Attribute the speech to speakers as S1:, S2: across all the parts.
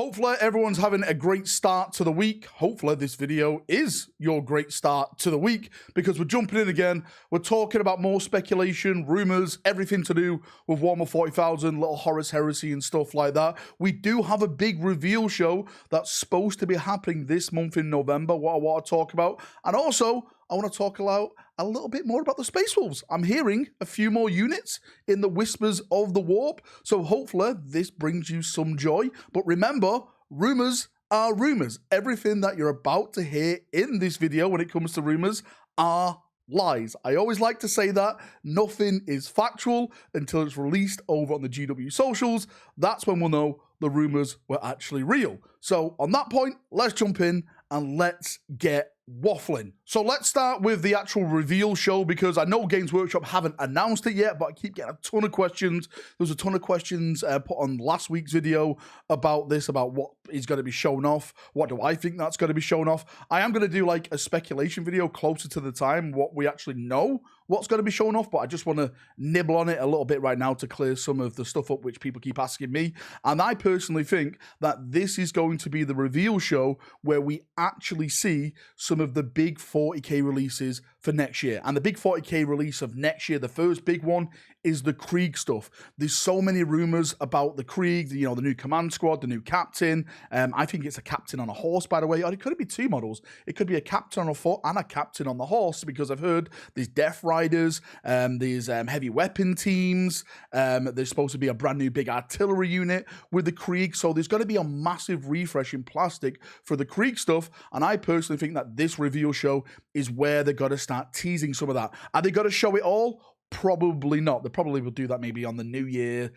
S1: Hopefully everyone's having a great start to the week. Hopefully this video is your great start to the week because we're jumping in again. We're talking about more speculation, rumors, everything to do with Warhammer 40,000, little Horus Heresy and stuff like that. We do have a big reveal show that's supposed to be happening this month in November, what I want to talk about. And also, I want to talk about a little bit more about the Space Wolves. I'm hearing a few more units in the Whispers of the Warp, so hopefully this brings you some joy. But remember, rumors are rumors. Everything that you're about to hear in this video when it comes to rumors are lies. I always like to say that. Nothing is factual until it's released over on the GW socials. That's when we'll know the rumors were actually real. So on that point, let's jump in and let's get waffling. So let's start with the actual reveal show because I know Games Workshop haven't announced it yet, but I keep getting a ton of questions. There was a ton of questions put on last week's video about this, about what is going to be shown off. What do I think that's going to be shown off? I am going to do like a speculation video closer to the time, what we actually know what's going to be shown off, but I just want to nibble on it a little bit right now to clear some of the stuff up which people keep asking me. And I personally think that this is going to be the reveal show where we actually see some of the big 40k releases for next year. And the big 40k release of next year, the first big one, is the Krieg stuff. There's so many rumors about the Krieg, you know, the new command squad, the new captain. I think it's a captain on a horse, by the way. Or it could be two models. It could be a captain on a foot and a captain on the horse, because I've heard there's Death Riders, there's heavy weapon teams, there's supposed to be a brand new big artillery unit with the Krieg. So there's going to be a massive refresh in plastic for the Krieg stuff. And I personally think that this reveal show is where they're going to start teasing some of that. Are they going to show it all? Probably not. They probably will do that maybe on the New Year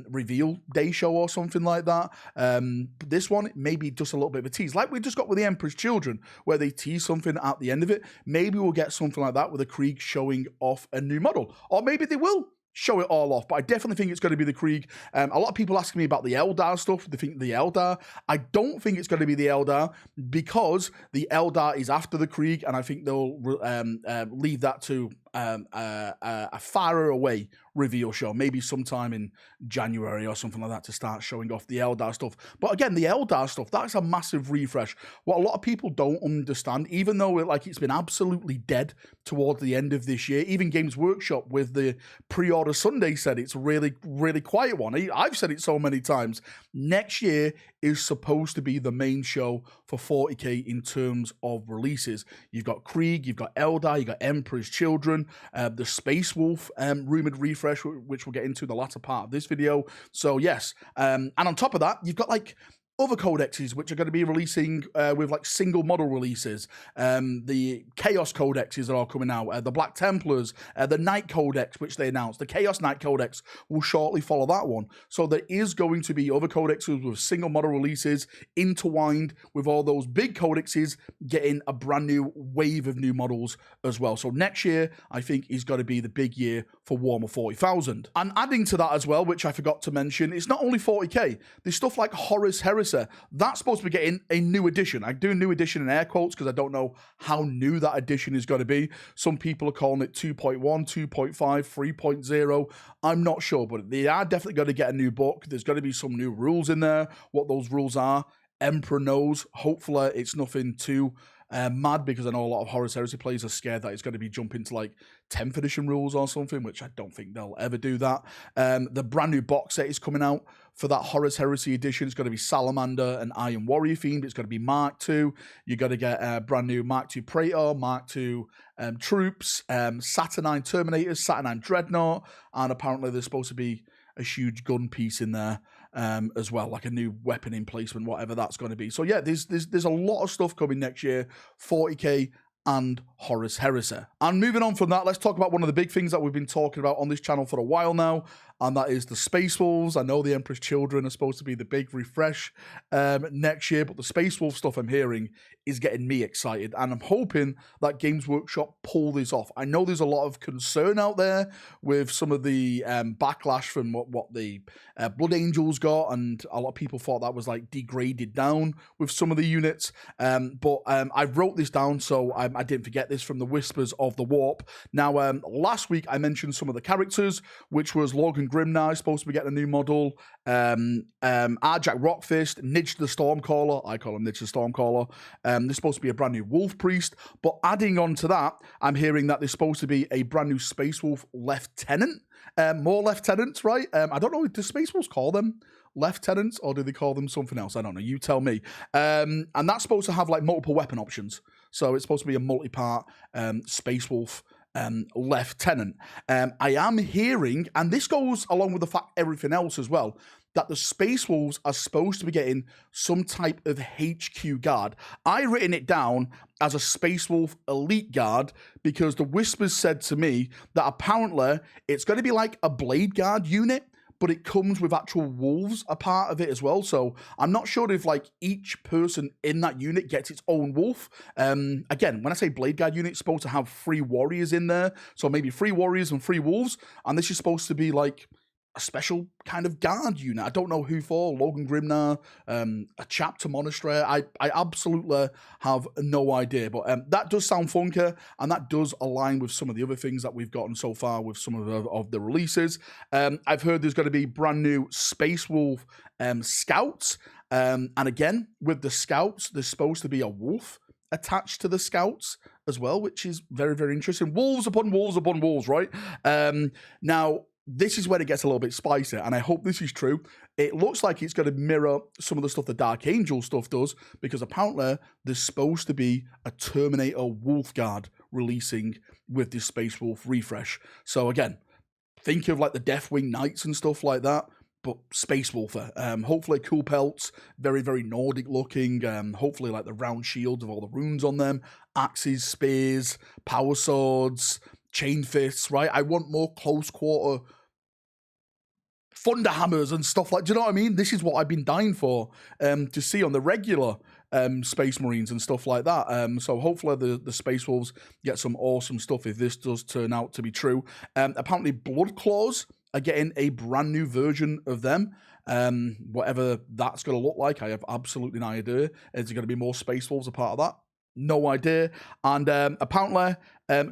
S1: reveal day show or something like that. This one, maybe just a little bit of a tease. Like we just got with the Emperor's Children, where they tease something at the end of it. Maybe we'll get something like that with the Krieg showing off a new model. Or maybe they will show it all off, but I definitely think it's going to be the Krieg. A lot of people asking me about the Eldar stuff. They think the Eldar. I don't think it's going to be the Eldar because the Eldar is after the Krieg, and I think they'll leave that to a far away reveal show, maybe sometime in January or something like that, to start showing off the Eldar stuff. But again, the Eldar stuff, that's a massive refresh. What a lot of people don't understand, even though it's been absolutely dead towards the end of this year, even Games Workshop with the pre-order Sunday said it's a really, really quiet one. I've said it so many times. Next year is supposed to be the main show for 40k in terms of releases. You've got Krieg, you've got Eldar, you've got Emperor's Children, the Space Wolf rumored refresh, which we'll get into the latter part of this video. So yes, and on top of that, you've got like other codexes which are going to be releasing with like single model releases. The Chaos codexes are all coming out. The Black Templars, the Knight Codex, which they announced. The Chaos Knight Codex will shortly follow that one. So there is going to be other codexes with single model releases intertwined with all those big codexes getting a brand new wave of new models as well. So next year, I think, is going to be the big year for Warhammer 40,000. And adding to that as well, which I forgot to mention, it's not only 40k. There's stuff like Horus Heresy. That's supposed to be getting a new edition. I do new edition in air quotes because I don't know how new that edition is going to be. Some people are calling it 2.1, 2.5, 3.0. I'm not sure, but they are definitely going to get a new book. There's going to be some new rules in there. What those rules are, Emperor knows. Hopefully it's nothing too mad, because I know a lot of Horus Heresy players are scared that it's going to be jumping to like 10th edition rules or something, which I don't think they'll ever do that. The brand new box set is coming out for that Horus Heresy edition. It's going to be Salamander and Iron Warrior themed. It's going to be Mark II. You're going to get a brand new Mark II Praetor, Mark II troops, Saturnine Terminators, Saturnine Dreadnought, and apparently there's supposed to be a huge gun piece in there as well, like a new weapon emplacement, whatever that's going to be. So yeah, there's a lot of stuff coming next year, 40k and Horus Heresy. And moving on from that, let's talk about one of the big things that we've been talking about on this channel for a while now, and that is the Space Wolves. I know the Emperor's Children are supposed to be the big refresh next year, but the Space Wolf stuff I'm hearing is getting me excited, and I'm hoping that Games Workshop pull this off. I know there's a lot of concern out there with some of the backlash from what the Blood Angels got, and a lot of people thought that was like degraded down with some of the units, but I wrote this down so I didn't forget this from the Whispers of the Warp. Now, last week I mentioned some of the characters, which was Logan Grimnar is supposed to be getting a new model. Arjak Rockfist, Nidge the Stormcaller. I call him Nidge the Stormcaller. There's supposed to be a brand new Wolf Priest. But adding on to that, I'm hearing that there's supposed to be a brand new Space Wolf Lieutenant. More Lieutenants, right? I don't know, do Space Wolves call them Lieutenants, or do they call them something else? I don't know. You tell me. And that's supposed to have like multiple weapon options. So it's supposed to be a multi-part Space Wolf Lieutenant. I am hearing, and this goes along with the fact everything else as well, that the Space Wolves are supposed to be getting some type of HQ guard. I written it down as a Space Wolf Elite Guard because the Whispers said to me that apparently it's going to be like a Blade Guard unit, but it comes with actual wolves a part of it as well. So I'm not sure if like each person in that unit gets its own wolf. Again, when I say Blade Guard unit, it's supposed to have 3 warriors in there. So maybe 3 warriors and 3 wolves. And this is supposed to be like a special kind of guard unit. I don't know who for. Logan Grimnar, a chapter monastery. I absolutely have no idea. But that does sound funky, and that does align with some of the other things that we've gotten so far with some of the releases. I've heard there's going to be brand new Space Wolf Scouts. And again, with the Scouts, there's supposed to be a wolf attached to the Scouts as well, which is very, very interesting. Wolves upon wolves upon wolves, right? Now, this is where it gets a little bit spicy, and I hope this is true. It looks like it's going to mirror some of the stuff the Dark Angel stuff does, because apparently there's supposed to be a Terminator Wolf Guard releasing with this Space Wolf refresh. So again, think of like the Deathwing Knights and stuff like that, but Space Wolfer. Hopefully cool pelts, very, very Nordic looking. Hopefully like the round shields with all the runes on them, axes, spears, power swords, chain fists, right? I want more close quarter thunder hammers and stuff like, do you know what I mean? This is what I've been dying for, to see on the regular Space Marines and stuff like that. So hopefully the Space Wolves get some awesome stuff if this does turn out to be true. Apparently Blood Claws are getting a brand new version of them. Whatever that's going to look like, I have absolutely no idea. Is there going to be more Space Wolves a part of that? No idea. And apparently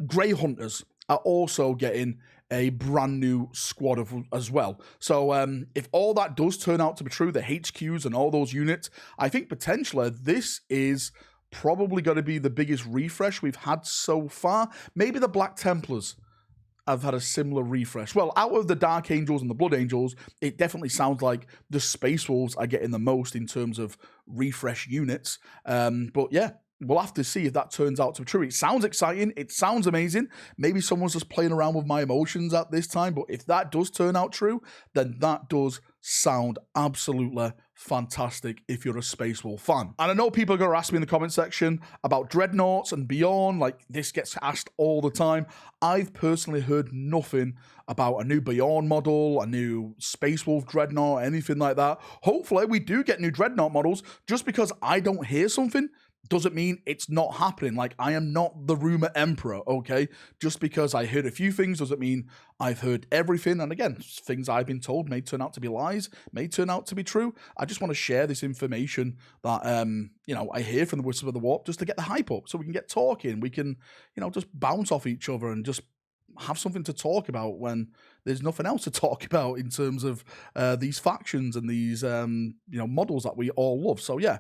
S1: Grey Hunters are also getting a brand new squad as well. So if all that does turn out to be true, the HQs and all those units, I think potentially this is probably going to be the biggest refresh we've had so far. Maybe the Black Templars have had a similar refresh. Well, out of the Dark Angels and the Blood Angels, it definitely sounds like the Space Wolves are getting the most in terms of refresh units. But yeah, we'll have to see if that turns out to be true. It sounds exciting. It sounds amazing. Maybe someone's just playing around with my emotions at this time. But if that does turn out true, then that does sound absolutely fantastic if you're a Space Wolf fan. And I know people are going to ask me in the comment section about Dreadnoughts and Beyond. Like, this gets asked all the time. I've personally heard nothing about a new Beyond model, a new Space Wolf Dreadnought, anything like that. Hopefully, we do get new Dreadnought models. Just because I don't hear something doesn't mean it's not happening. Like, I am not the rumor emperor, okay? Just because I heard a few things doesn't mean I've heard everything. And again, things I've been told may turn out to be lies, may turn out to be true. I just want to share this information that, you know, I hear from the Whisper of the Warp just to get the hype up so we can get talking. We can, you know, just bounce off each other and just have something to talk about when there's nothing else to talk about in terms of these factions and these you know, models that we all love. So yeah,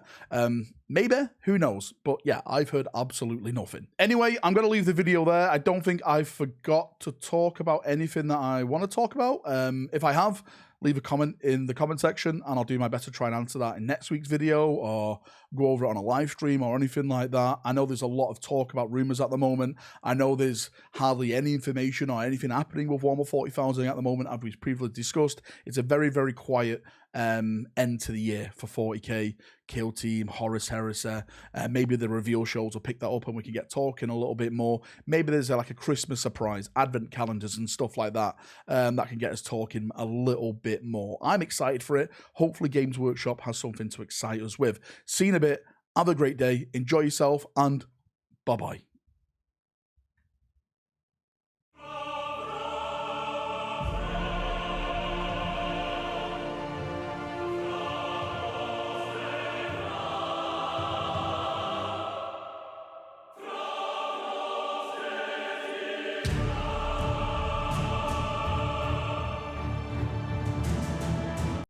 S1: maybe, who knows? But yeah, I've heard absolutely nothing. Anyway, I'm going to leave the video there. I don't think I forgot to talk about anything that I want to talk about. If I have, leave a comment in the comment section and I'll do my best to try and answer that in next week's video or go over it on a live stream or anything like that. I know there's a lot of talk about Rumours at the moment. I know there's hardly any information or anything happening with Warhammer 40,000 at the moment, as we've previously discussed. It's a very, very quiet end to the year for 40k, Kill Team, Horus Heresy. Maybe the reveal shows will pick that up and we can get talking a little bit more. Maybe there's like a Christmas surprise, advent calendars and stuff like that, that can get us talking a little bit more. I'm excited for it. Hopefully Games Workshop has something to excite us with. See you in a bit. Have a great day. Enjoy yourself and bye-bye.